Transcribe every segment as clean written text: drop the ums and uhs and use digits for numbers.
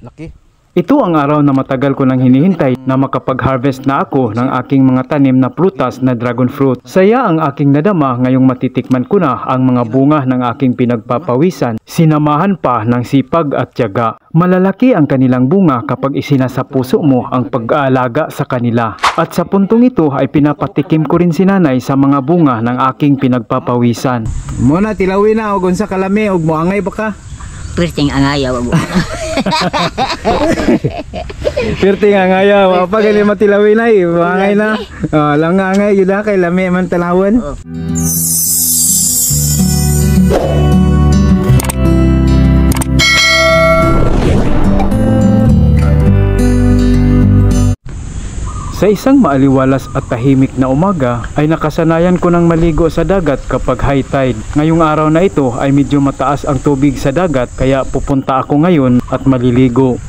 Laki. Ito ang araw na matagal ko nang hinihintay na makapag-harvest na ako ng aking mga tanim na prutas na dragon fruit. Saya ang aking nadama ngayong matitikman ko na ang mga bunga ng aking pinagpapawisan, sinamahan pa ng sipag at tiyaga. Malalaki ang kanilang bunga kapag isinasa puso mo ang pag-aalaga sa kanila. At sa puntong ito ay pinapatikim ko rin si nanay sa mga bunga ng aking pinagpapawisan. Muna tilawin na og unsa kalami og moangay ba ka? Perting angayaw ako. Perting angayaw, apa gali matilawin na moangay na. Oh, lang angay gyud kay lami man talawon. Sa isang maaliwalas at tahimik na umaga ay nakasanayan ko ng maligo sa dagat kapag high tide. Ngayong araw na ito ay medyo mataas ang tubig sa dagat kaya pupunta ako ngayon at maliligo.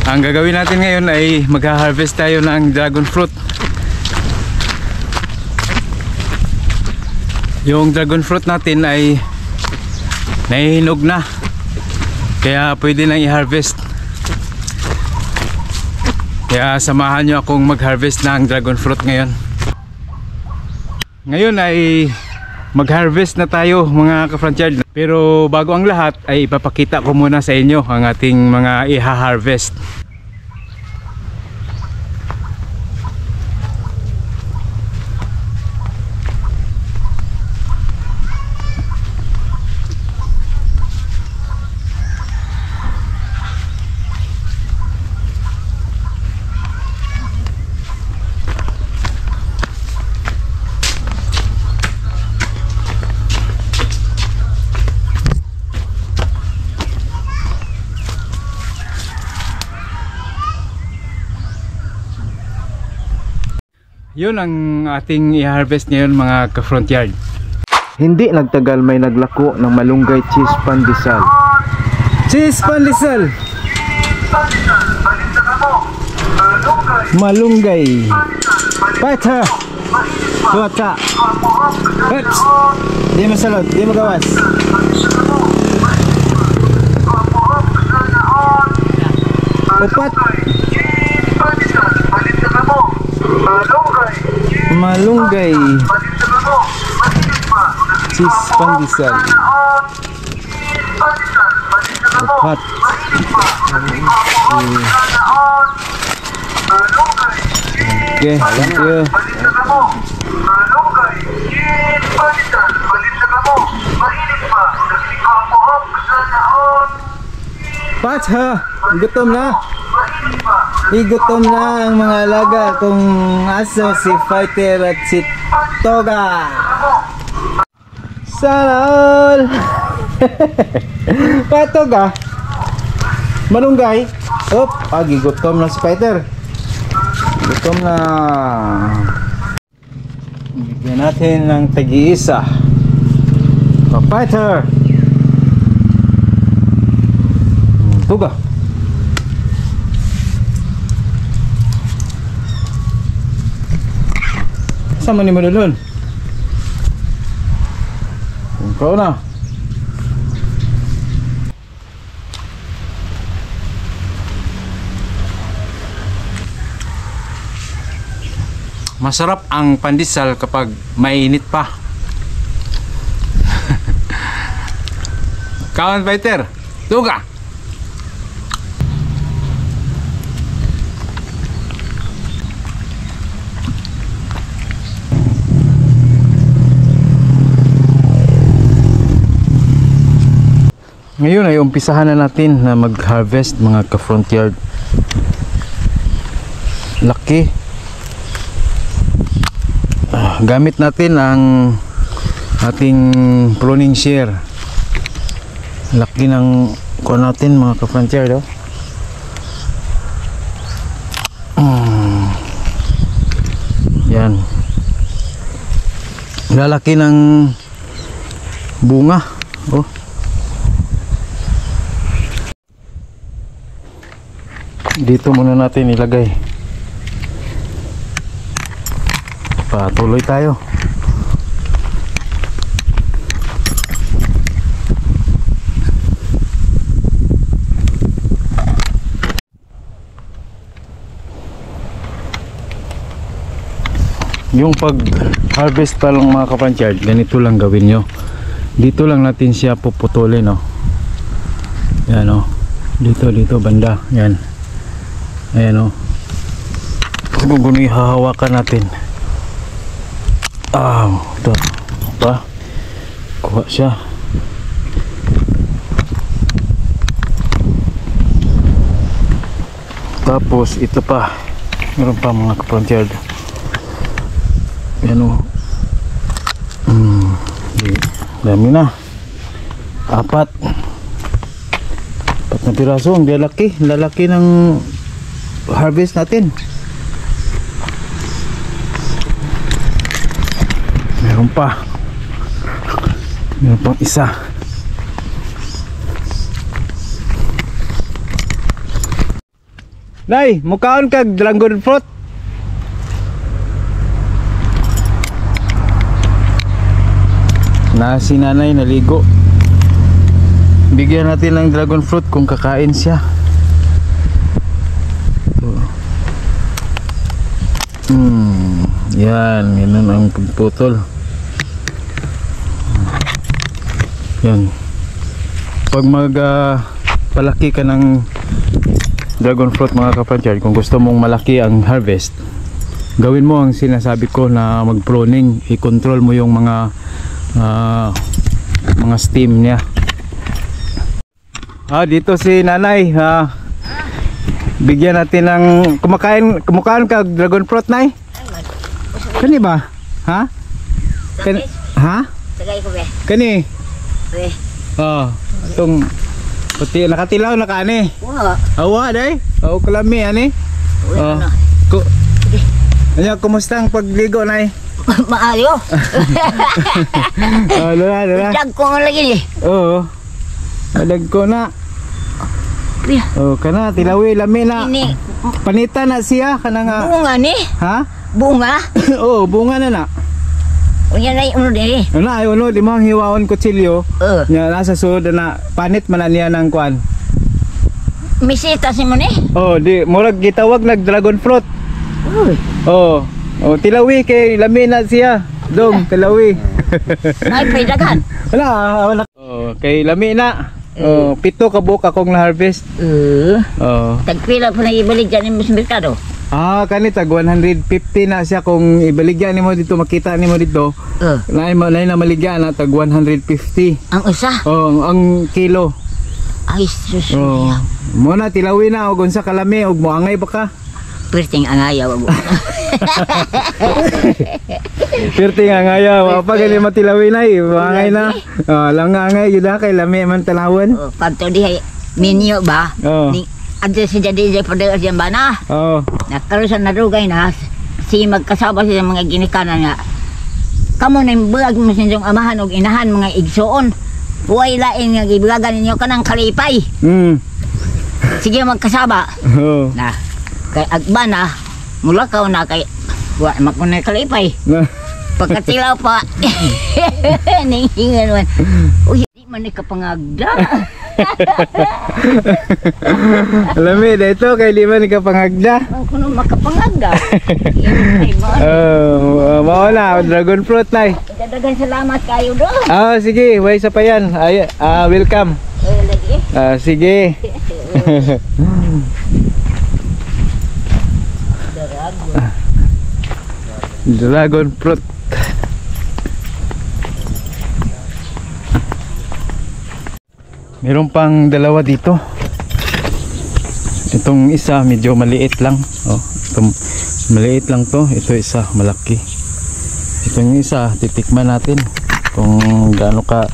Ang gagawin natin ngayon ay magha-harvest tayo ng dragon fruit. Yung dragon fruit natin ay nahihinog na, kaya pwede nang i-harvest. Kaya samahan nyo akong mag-harvest ng dragon fruit ngayon. Ngayon ay mag-harvest na tayo mga ka-frontyard. Pero bago ang lahat ay ipapakita ko muna sa inyo ang ating mga iha-harvest. Yun ang ating i-harvest ngayon mga ka-frontyard. Hindi nagtagal may naglako ng malunggay cheese pandesal. Cheese pandesal! Malunggay! Pata! Suwata! Huts! Di masalot, di magawas. Upat! Malunggay cheese pandesal. Upat. Okay, thank you. Pat ha, gutom na. Igutom na ang mga alaga kung aso, si Fighter at si Toga. Sana all. Patoga. Malunggay. Op, gigutom na si Fighter. Gutom na. Bigyan natin ng tagi-isa. Fighter. Toga. Sama ni mo doon. Ikaw na. Masarap ang pandesal kapag mainit pa. Kawan fighter, tuga. Ngayon ay umpisahan na natin na mag-harvest mga ka-front yard. Laki. Gamit natin ang ating pruning shear. Laki ng kuha natin mga ka-front yard. Yan. Lalaki ng bunga. Oh. Dito muna natin ilagay. Patuloy tayo. Yung pag harvest pa lang mga kapansyard, ganito lang gawin nyo. Dito lang natin siya puputulin, no? Yan, no? Dito banda. Yan. Ayan, no? Kung hahawakan natin. Ito pa, kuha siya. Tapos ito pa, meron pa mga ka-frontier. Ayan, o. Dami na. Apat na piraso. Ang lalaki ng harvest natin. Meron pang isa. Nay, mukhaon kag dragon fruit. Na si nanay naligo. Bigyan natin ng dragon fruit kung kakain siya. Yan, ganun ang pagputol. Yan. Pag palaki ka ng dragon fruit mga kapansyard, kung gusto mong malaki ang harvest, gawin mo ang sinasabi ko na mag-pruning. I-control mo yung mga stem niya. Dito si nanay. Bigyan natin ng kumakain ka dragon fruit, nay? Kani ba? Ha? Ha? Tagay ko be. Kani? Be. Itong pati nakatilaw na kaani. Awa day. Kalami ani. Ano, kumusta ang pagligo, nay? Maayo. Lala. Dag ko nga lagi ni. Oo. Dag ko na. Kana tilawi lami na. Ini Panita na siya kana nga. bunga ni. Ha? Bunga. Bunga na. Unya na uno diri. Ay limang hiwaon kutsilyo. Nya nasa sulod na panit man na niya ng kwan. Misita si mo ni. Di murag gitawag nag dragon fruit. Tilawi kay lami na siya. Dong, tilawi. Nay paidagan. Wala. Kay lami na. 7 ka buok akong na-harvest. Tagpila pa na ibalik dyan mo sa merkado. Kani tag 150 na siya kung ibaligyan nimo dito, makita nimo dito. Nay na maligyan na tag 150. Ang usa? Ang kilo. Ay sus. Muna tilawi na og unsa kalami og moangay ba ka? Perting ang ayaw mo. Perting ang ayaw, pa gali matilawi na moangay na. Lang angay gyud kay lami man talawon. Padto di minyo ba? Ni adto si jadi pada siya ba na? Nakaroon sa narugay na si magkasaba sa mga ginikanan nga. Kamo nang bulag mo sinyong amahan og inahan mga igsoon. Huwag lain nga gibigagan ninyo kanang kalipay. Sige magkasaba. Na kay agba na mula ka na kay wa makunay kalipay. Pagkatilaw pa. Ninghingan man. Uy, di man ni kapangagda. Lami, dito kay di man ikapangagda. Ang kuno makapangagda. Mao na, dragon fruit na. Dadagan salamat kayo do. Sige, way sa pa yan. Welcome. Lagi. Sige. Dragon fruit. Meron pang dalawa dito. Itong isa medyo maliit lang. Itong maliit lang to. Ito isa malaki. Itong isa titikman natin kung gaano ka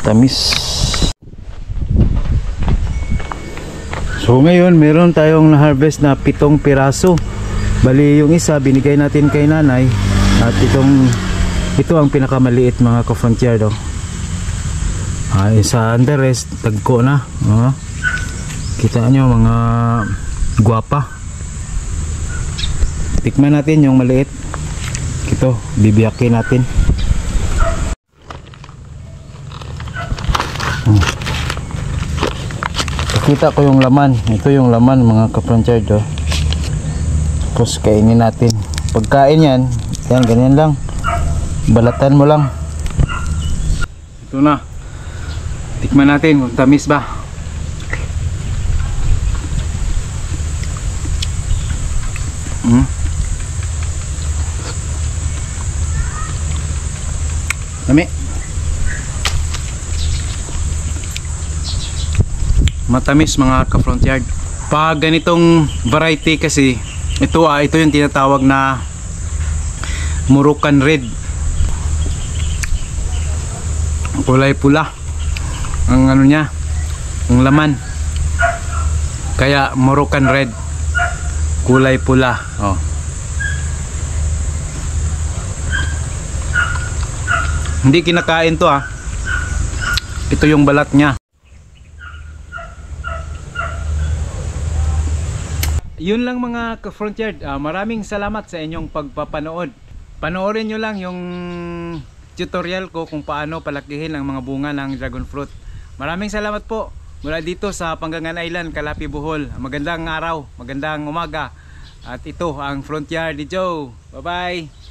tamis. So ngayon meron tayong na-harvest na 7 piraso. Bali yung isa binigay natin kay nanay. At ito ang pinakamaliit mga ka-frontier do. Isa and the rest tagko na. Kita nyo mga guwapa. Tikman natin yung maliit. Ito bibiyakin natin. Kita ko yung laman. Ito yung laman mga ka-frontier do. Tapos kainin natin. Pagkain yan ganyan lang. Balatan mo lang. Ito na. Tikman natin kung tamis ba. Lami. Matamis mga ka-frontier. Pag ganitong variety kasi ito yung tinatawag na Moroccan red. Kulay pula ang ano niya, ang laman. Kaya Moroccan red, kulay pula. Hindi kinakain to Ito yung balat niya. Yun lang mga ka-frontier. Maraming salamat sa inyong pagpapanood. Panoorin nyo lang yung tutorial ko kung paano palakihin ang mga bunga ng dragon fruit. Maraming salamat po mula dito sa Panggangan Island, Calapi, Bohol. Magandang araw, magandang umaga. At ito ang Frontier ni Joe. Bye bye.